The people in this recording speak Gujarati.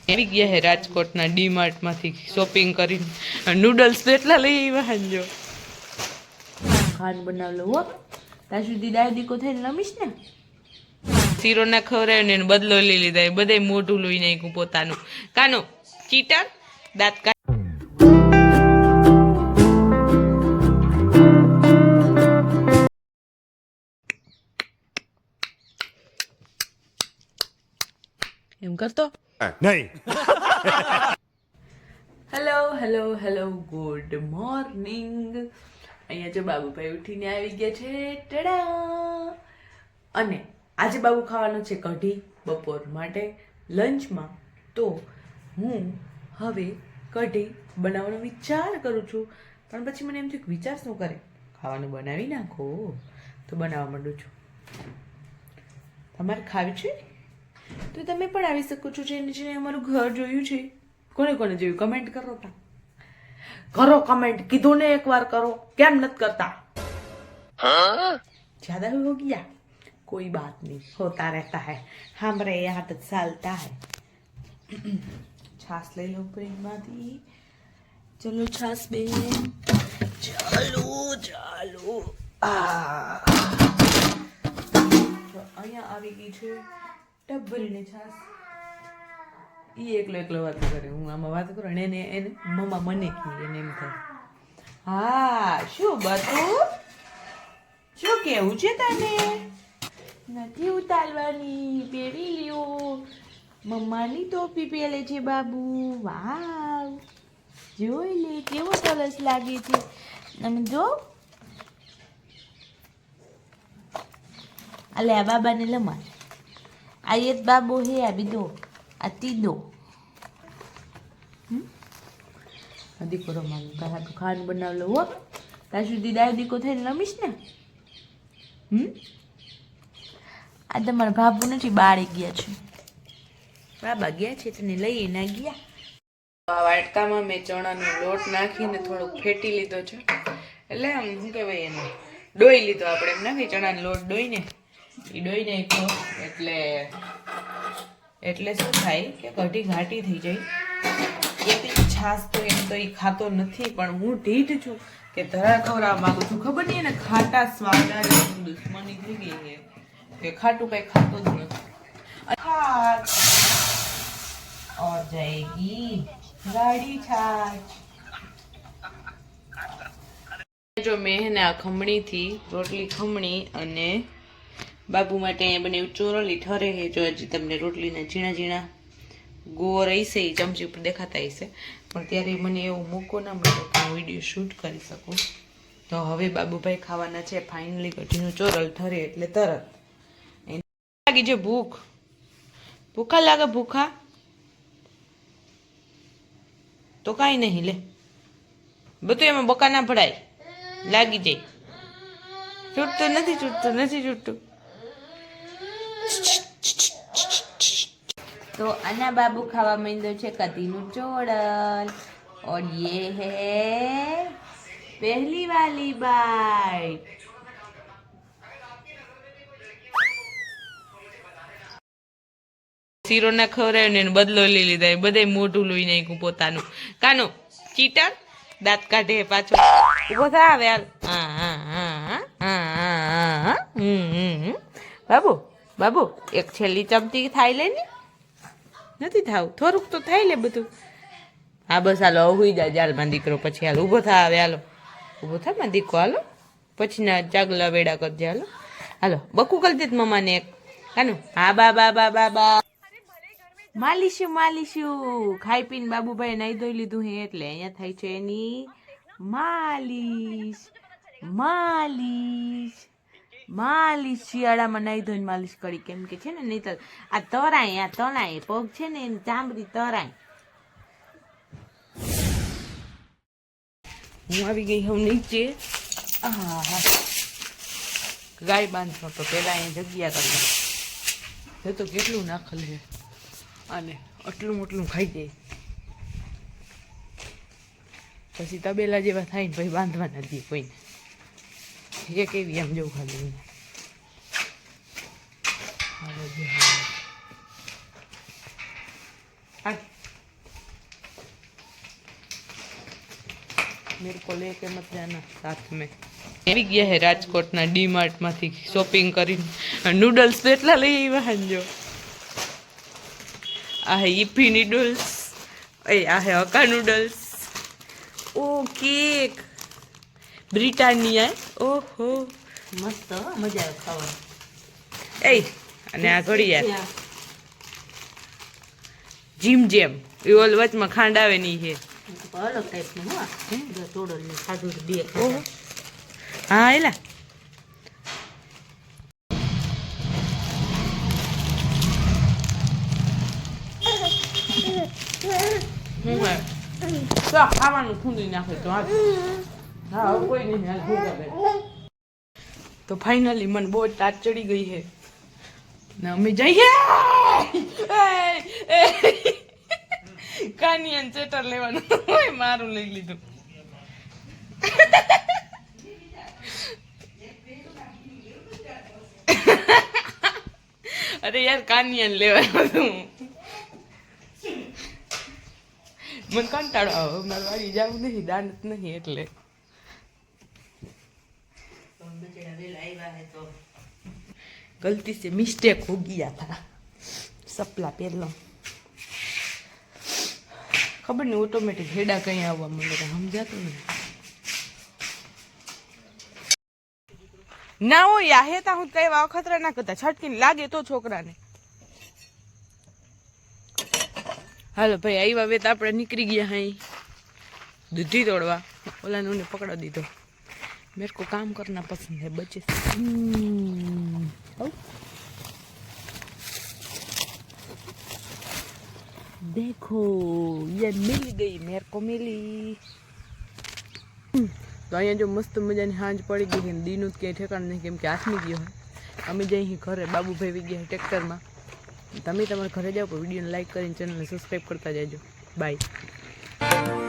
આવી ગયા હે રાજકોટના ડીમાર્ટમાંથી શોપિંગ કરીને નૂડલ્સ તો એટલા લઈ આવ્યા જો ખાન બનાવલો હો ત્યાં સુધી દાદીકો થઈને રમીશ ને શીરો ના ખવડાવ્યો ને બદલો લઈ લીધા બધે મોઢું લોહી નાખ્યું પોતાનું કાનો ચીટર દાંત એમ કરતો નહીં હેલો ગુડ મોર્નિંગ અહીંયા જો બાબુભાઈ ઉઠીને આવી ગયા છે ટડા અને આજે બાબુ ખાવાનો છે કઢી બપોર માટે લંચમાં તો હું હવે કઢી બનાવવાનો વિચાર કરું છું પણ પછી મને એમ થયું વિચાર શું કરે ખાવાનું બનાવી નાખો તો બનાવવા માંડું છું તમારે ખાવી છે તો તમે પણ આવી શકો છો જેને જેને અમારું ઘર જોયું છે કોને કોને જોયું કમેન્ટ કરો તા કરો કમેન્ટ કીધું ને એકવાર કરો કેમ નથી કરતા જ્યાદા હો ગયા कोई बात नहीं होता रहता है हमारे यहाँ तो चलता है छाछ ले लो प्रेम दी चलो छाछ बेन ચાલો અહીંયા આવી ગઈ છે ટબ ભરીને છાશ એકલો વાત કરે હું આમાં વાત કરું એને મમ્મા મને કી એને એમ થાય હા શું બતું શું કેવું છે તને નથી ઉતારવાની પહેરી લ્યો મમ્માની ટોપી પહેરે છે બાબુ વાવ જોઈ લે કેવો સરસ લાગે છે તમે જો અલે આ બાબાને લમાર આ એક બાબો હે આ બીજો આ તીદો દીકરો મારું તારા તો ખાવાનું બનાવલો હો ત્યાં સુધી દાદીકો થઈને રમીશ ને આ તમારા બાબુ નથી બાળી ગયા છે બાબા ગયા છે તને લઈ ના ગયા આ વાટકામાં મેં ચણાનો લોટ નાખીને થોડોક ફેટી લીધો છે એટલે આમ શું કહેવાય એને ડોઈ લીધો આપણે એમ નાખી ચણાનો લોટ ડોઈને એ ડોઈ નાખ્યો એટલે શું થાય કે કઢી ઘાટી થઈ જાય એટલી છાશ તો એમ તો એ ખાતો નથી પણ હું ઢીઠ છું કે ધરા ખવડાવવા માંગુ છું ખબર નહીં એને ખાટા સ્વાદ દુશ્મની થઈ ગઈ છે કે ખાટું કઈ ખાતો જ નથી और जाएगी गाड़ी छाछ जो મેં હે ને આ ખમણી થી રોટલી ખમણી અને બાબુ માટે અહીંયા બનાવ્યું ચોરલી ઠરે હે જો હજી તમને રોટલીના ઝીણા ઝીણા ગોળ હશે એ ચમચી ઉપર દેખાતા હશે પણ ત્યારે મને એવું મોકો ના મળ્યો કે હું વિડીયો શૂટ કરી શકું તો હવે બાબુભાઈ ખાવાના છે ફાઇનલી કઢીનું ચોરલ ઠરે એટલે તરત લાગી છે ભૂખા લાગે ભૂખા તો કાંઈ નહીં લે બધું એમાં બકા ના ભરાય લાગી જાય છૂટતું નથી તો આના બાબુ ખાવા માંડ્યો છે કઢીનું ચોળલ और ये है पहली वाली बाइट શીરો ના ખવડાવ્યો ને બદલો લઈ લીધા બધે મોઢું લોહી નાખ્યું પોતાનું કાનો ચીટર દાંત કાઢે પાછો ઉભો થા આવે બાબુ બાબુ એક છેલ્લી ચમચી થાય લે ને નથી થાવ થોડુંક તો થાય લે બધું હા બસ હાલો હુઈ જાય જાલમાં દીકરો પછી હાલ ઊભો થા આવે હાલો ઊભો થા માં દીકો હાલો પછી ના ચાગલા વેડા કરજે હાલો હાલો બકુ કરી દે મમ્માને એક કાનું હા બા માલીશું ખાઈ પીને બાબુભાઈ નાઈ ધોઈ લીધું હે એટલે અહીંયા થાય છે એની માલિશ શિયાળામાં નાઈ ધોઈને માલિશ કરી કેમ કે છે ને નહીં તો આ તરાય પગ છે ને એની ચામડી તરાય હું આવી ગઈ હું નીચે ગાય બાંધવા તો પેલા અહીંયા જગ્યા કરી તો કેટલું નાખલ છે અને આટલું ખાઈ જાય પછી તબેલા જેવા થાય ને પછી બાંધવા નથી કોઈને એક એવી એમ જવું ખાલી मेरे को लेके मत जाना साथ में આવી ગયા હે રાજકોટના ડીમાર્ટ માંથી શોપિંગ કરીને નૂડલ્સ તો એટલા લઈ આવ્યા હંજો આ હે ઈપી નૂડલ્સ આ હે હકા નૂડલ્સ ઓ કેક બ્રિટાનિયા ઓહો મસ્ત મજા આવે ખાવાની એ અને આ ઘડિયાળ જીમ જેમ એ ઓલ વચમાં ખાંડ આવે નહીં છે અલગ ટાઈપનું હા તોડલ ખાધું બે ઓહો હા એલા હું હે તો ખાવાનું ખૂંદી નાખે તો હા કોઈ નહીં હાલ ભૂખ તો ફાઇનલી મને બહુ તાત ચડી ગઈ છે ને અમે જઈએ કાનિયન ચેટર લેવાનું હોય મારું લઈ લીધું અરે યાર કાનિયન લેવાનું હતું મને કંટાળો આવે મારે વાળી જવું નહીં દાનત નહીં એટલે गलती से मिस्टेक हो गया था सपला पहला खबर नहीं ऑटोमेटिक हेडा कहीं आवा मुझे समझाતું नहीं ના હોય આ હેતા હું કઈ વખતરા ના કરતા છટકીને લાગે તો છોકરાને હાલો ભાઈ આવ્યા વેત આપણે નીકળી ગયા હાઈ દૂધી તોડવા ઓલાને ઉને પકડા દીધો मेरे को काम करना पसंद है बच्चे देखो ये मिल गई मेरे को मिली तो अँ जो मस्त मजा हांज पड़ी गई है दीनू क्या ठेकाण नहीं केम के आसमी गयो है अमे जई घरे बाबू भाई वी गया ट्रेक्टर में तमे तमारे घरे जाओ वीडियो लाइक कर चैनल ने सब्सक्राइब करता जाजो बाय।